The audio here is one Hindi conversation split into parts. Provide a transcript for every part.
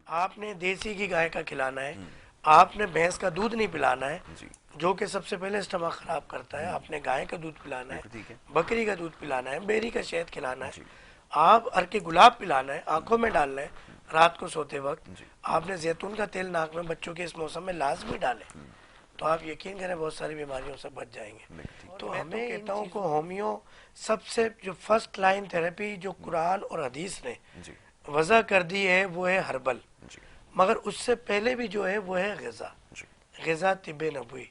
आपने देसी की गाय का खिलाना है, आपने भैंस का दूध नहीं पिलाना है जी। जो कि सबसे पहले स्टमक खराब करता है। आपने गाय का दूध पिलाना है, बिल्कुल ठीक है। बकरी का दूध पिलाना है, बेरी का शहद खिलाना है, जी। आप अर के गुलाब पिलाना है, आंखों में डालना है रात को सोते वक्त। जी। आपने जैतून का तेल नाक में बच्चों के इस मौसम में लाजमी डालें, तो आप यकीन करें बहुत सारी बीमारियों से बच जाएंगे। बिल्कुल ठीक तो है। मैं तो कहता हूँ को होमियो सबसे जो फर्स्ट लाइन थेरेपी जो कुरान और हदीस ने जी। वजह कर दी है वो है हर्बल। जी। मगर उससे पहले भी जो है वो है ग़िज़ा, जी। ग़िज़ा तिब नबवी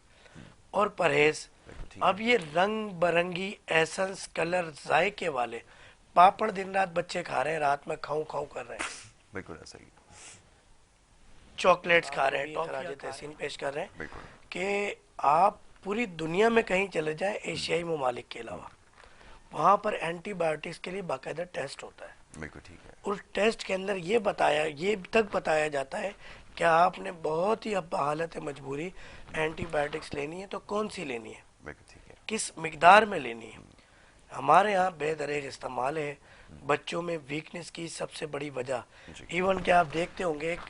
और परहेज़। बिल्कुल ठीक है। अब ये रंग बरंगी एसेंस कलर जायके वाले पापड़ दिन रात बच्चे खा रहे हैं, रात में खाऊं खाऊं कर रहे हैं, बिल्कुल ऐसा ही। चॉकलेट्स खा रहे हैं, खराज तहसीन पेश कर रहे हैं बिल्कुल। कि आप पूरी दुनिया में कहीं चले जाएं एशियाई ममालिक के अलावा, वहाँ पर एंटीबायोटिक्स के लिए बाकायदा टेस्ट होता है। बिल्कुल ठीक है। उस टेस्ट के अंदर ये तक बताया जाता है कि आपने बहुत ही अब हालत मजबूरी एंटीबायोटिक्स लेनी है तो कौन सी लेनी है, बिल्कुल ठीक है। किस मिकदार में लेनी है। हमारे यहाँ बेदरेग इस्तेमाल है। बच्चों में वीकनेस की सबसे बड़ी वजह, जी। इवन कि आप देखते होंगे एक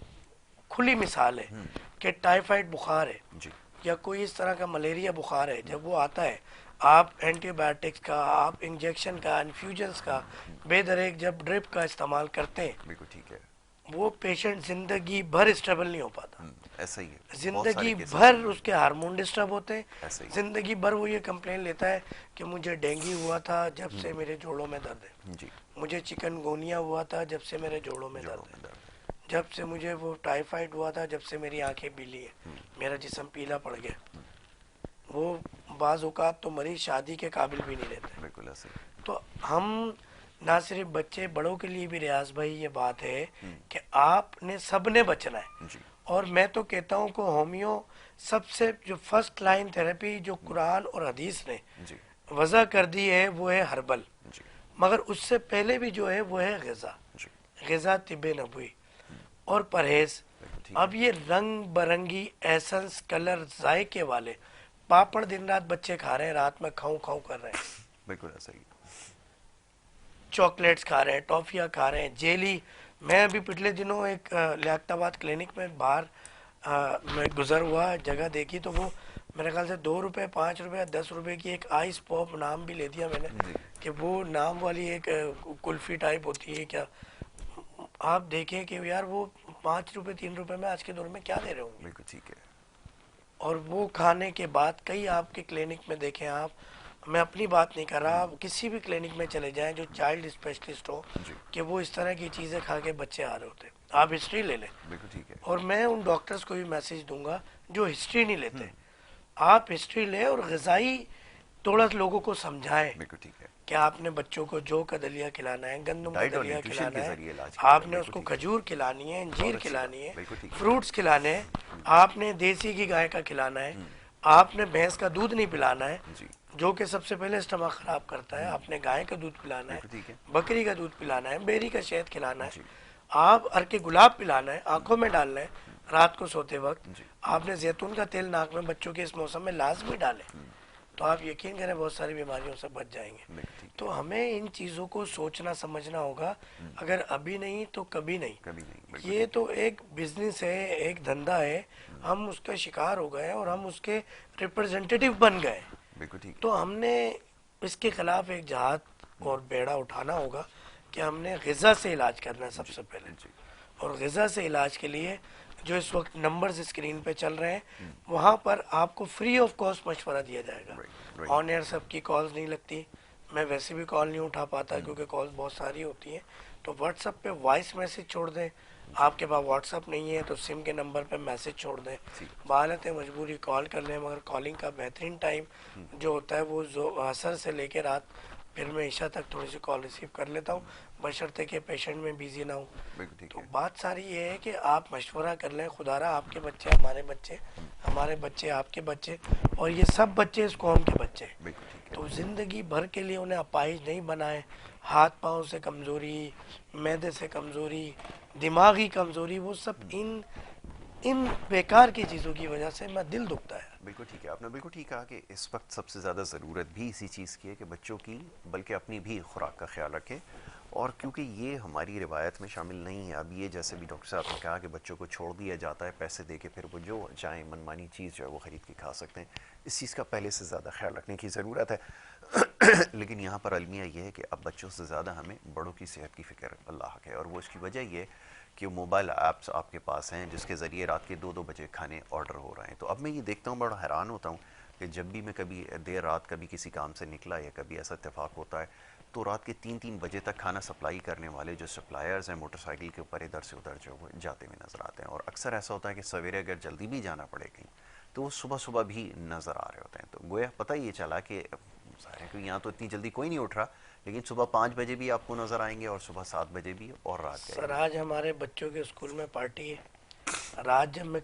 खुली मिसाल है कि टाइफाइड बुखार है जी। या कोई इस तरह का मलेरिया बुखार है, जब वो आता है आप एंटीबायोटिक्स का, आप इंजेक्शन का, इन्फ्यूजन्स का, बेदरेग जब ड्रिप का इस्तेमाल करते हैं, बिल्कुल ठीक है। वो पेशेंट जिंदगी भर स्टेबल नहीं हो पाता। ऐसा ही है। बहुत सारे जिंदगी केसेस भर में उसके हार्मोन डिस्टर्ब होते हैं। ऐसा ही है। जिंदगी भर वो ये कंप्लेन लेता है कि मुझे डेंगू हुआ था जब से मेरे जोड़ों में दर्द है, जी। मुझे चिकनगोनिया हुआ था जब से मेरे जोड़ों में जोड़ों दर्द में है, दर्द है। जब से मुझे वो टाइफाइड हुआ था जब से मेरी आंखें पीली है, मेरा जिस्म पीला पड़ गया। वो बाज़ औक़ात तो मरीज शादी के काबिल भी नहीं रहते। बिल्कुल ऐसा ही है। तो हम ना सिर्फ बच्चे, बड़ों के लिए भी रियाज भाई ये बात है कि आपने सबने बचना है। जी। और मैं तो कहता हूँ कि होमियो सबसे जो फर्स्ट लाइन थेरेपी जो कुरान और हदीस ने जी। वजह कर दी है वो है हर्बल। जी। मगर उससे पहले भी जो है वो है ग़िज़ा, जी। ग़िज़ा तिब नबवी और परहेज़। बिल्कुल ठीक अब है। ये रंग बरंगी एसेंस कलर जायके वाले पापड़ दिन रात बच्चे खा रहे हैं, रात में खाऊं खाऊं कर रहे हैं, बिल्कुल ऐसा ही। चॉकलेट्स खा रहे हैं, टॉफ़ियाँ खा रहे हैं, जेली। मैं अभी पिछले दिनों एक लियाकताबाद क्लिनिक में बाहर मैं गुजर हुआ, जगह देखी तो वो मेरे ख्याल से 2 रुपये, 5 रुपये, 10 रुपये की एक आइस पॉप, नाम भी ले दिया मैंने जी। कि वो नाम वाली एक कुल्फ़ी टाइप होती है क्या। आप देखें कि यार वो 5 रुपये, 3 रुपये में आज के दौर में क्या दे रहे होंगे। बिल्कुल ठीक है। और वो खाने के बाद कई आपके क्लिनिक में देखें आप, मैं अपनी बात नहीं कर रहा, आप किसी भी क्लिनिक में चले जाएं जो चाइल्ड स्पेशलिस्ट हो, जी। कि वो इस तरह की चीज़ें खा के बच्चे आ रहे होते हैं। आप हिस्ट्री ले लें, बिल्कुल ठीक है। और मैं उन डॉक्टर्स को भी मैसेज दूंगा जो हिस्ट्री नहीं लेते, आप हिस्ट्री लें और ग़िज़ाई थोड़ा सा लोगों को समझाएं बिल्कुल ठीक है। कि आपने बच्चों को जौ का दलिया खिलाना है, गंदम का डाइट और दलिया न्यूट्रिशन खिलाना के है, जरिए इलाज किया जाए। आपने बिल्कुल उसको ठीक है। खजूर खिलानी है, बहुत अंजीर अच्छी खिलानी बात। है, बिल्कुल ठीक है। फ्रूट्स खिलाने हैं, आपने देसी की गाय का खिलाना है, आपने भैंस का दूध नहीं पिलाना है जी। जो कि सबसे पहले स्टमक खराब करता है, आपने गाय का दूध पिलाना है, बिल्कुल ठीक है। बकरी का दूध पिलाना है, बेरी का शहद खिलाना है, जी। आप अर के गुलाब पिलाना है, आंखों में डालना है रात को सोते वक्त। जी। आपने जैतून का तेल नाक में बच्चों के इस मौसम में लाजमी डालें, तो आप यकीन करें बहुत सारी बीमारियों से बच जाएंगे। बिल्कुल ठीक तो है। हमें इन चीज़ों को सोचना समझना होगा, अगर अभी नहीं तो कभी नहीं। कभी नहीं। बिल्कुल ये ठीक है। तो एक बिजनेस है, एक धंधा है, हम उसका शिकार हो गए और हम उसके रिप्रेजेंटेटिव बन गए। बिल्कुल ठीक तो है। हमने इसके खिलाफ एक जहाद और बेड़ा उठाना होगा कि हमने ग़िज़ा से इलाज करना है जी। सबसे पहले। जी। और ग़िज़ा से इलाज के लिए जो इस वक्त नंबर्स स्क्रीन पे चल रहे हैं, वहाँ पर आपको फ्री ऑफ कॉस्ट मशवरा दिया जाएगा। राइट। राइट। ऑन एयर सबकी कॉल्स नहीं लगती, मैं वैसे भी कॉल नहीं उठा पाता क्योंकि कॉल्स बहुत सारी होती हैं। तो व्हाट्सएप पे वॉइस मैसेज छोड़ दें, जी। आपके पास व्हाट्सएप नहीं है तो सिम के नंबर पे मैसेज छोड़ दें, जी। बालत मजबूरी कॉल कर लें। मगर कॉलिंग का बेहतरीन टाइम जो होता है वो जो असर से लेके रात, फिर मैं ईशा तक थोड़ी सी कॉल रिसीव कर लेता हूँ, बशर्ते कि पेशेंट में बिजी ना हूँ। बिल्कुल ठीक तो है। बात सारी ये है कि आप मशवरा कर लें, खुदारा आपके बच्चे हमारे बच्चे, हमारे बच्चे आपके बच्चे, और ये सब बच्चे इस कौम के बच्चे हैं। बिल्कुल ठीक है। तो ज़िंदगी भर के लिए उन्हें अपाहिज नहीं बनाए। हाथ पाँव से कमज़ोरी, मैदे से कमज़ोरी, दिमागी कमज़ोरी, वो सब इन इन बेकार की चीज़ों की वजह से मैं दिल दुखता है। बिल्कुल ठीक है। आपने बिल्कुल ठीक कहा कि इस वक्त सबसे ज़्यादा ज़रूरत भी इसी चीज़ की है कि बच्चों की, बल्कि अपनी भी खुराक का ख्याल रखें। और क्योंकि ये हमारी रिवायत में शामिल नहीं है, अब ये जैसे भी डॉक्टर साहब ने कहा कि बच्चों को छोड़ दिया जाता है पैसे दे के, फिर वो जो चाहे मनमानी चीज़ जो है वो ख़रीद के खा सकते हैं। इस चीज़ का पहले से ज़्यादा ख्याल रखने की ज़रूरत है। लेकिन यहाँ पर अलमिया ये है कि अब बच्चों से ज़्यादा हमें बड़ों की सेहत की फ़िक्र अल्लाह है, और वो इसकी वजह ये कि मोबाइल ऐप्स आपके पास हैं जिसके ज़रिए रात के 2-2 बजे खाने ऑर्डर हो रहे हैं। तो अब मैं ये देखता हूँ, बड़ा हैरान होता हूँ कि जब भी मैं कभी देर रात कभी किसी काम से निकला या कभी ऐसा इत्तेफाक होता है, तो रात के 3-3 बजे तक खाना सप्लाई करने वाले जो सप्लायर्स हैं मोटरसाइकिल के ऊपर इधर से उधर जो वो जाते हुए नज़र आते हैं। और अक्सर ऐसा होता है कि सवेरे अगर जल्दी भी जाना पड़े कहीं, तो वो सुबह सुबह भी नज़र आ रहे होते हैं। तो गोया पता ही ये चला कि ज़ाहिर है कि यहाँ तो इतनी जल्दी कोई नहीं उठ रहा, लेकिन सुबह 5 बजे भी आपको नज़र आएंगे और सुबह 7 बजे भी और रात सर गए आज हमारे बच्चों के स्कूल में पार्टी है। रात जब मैं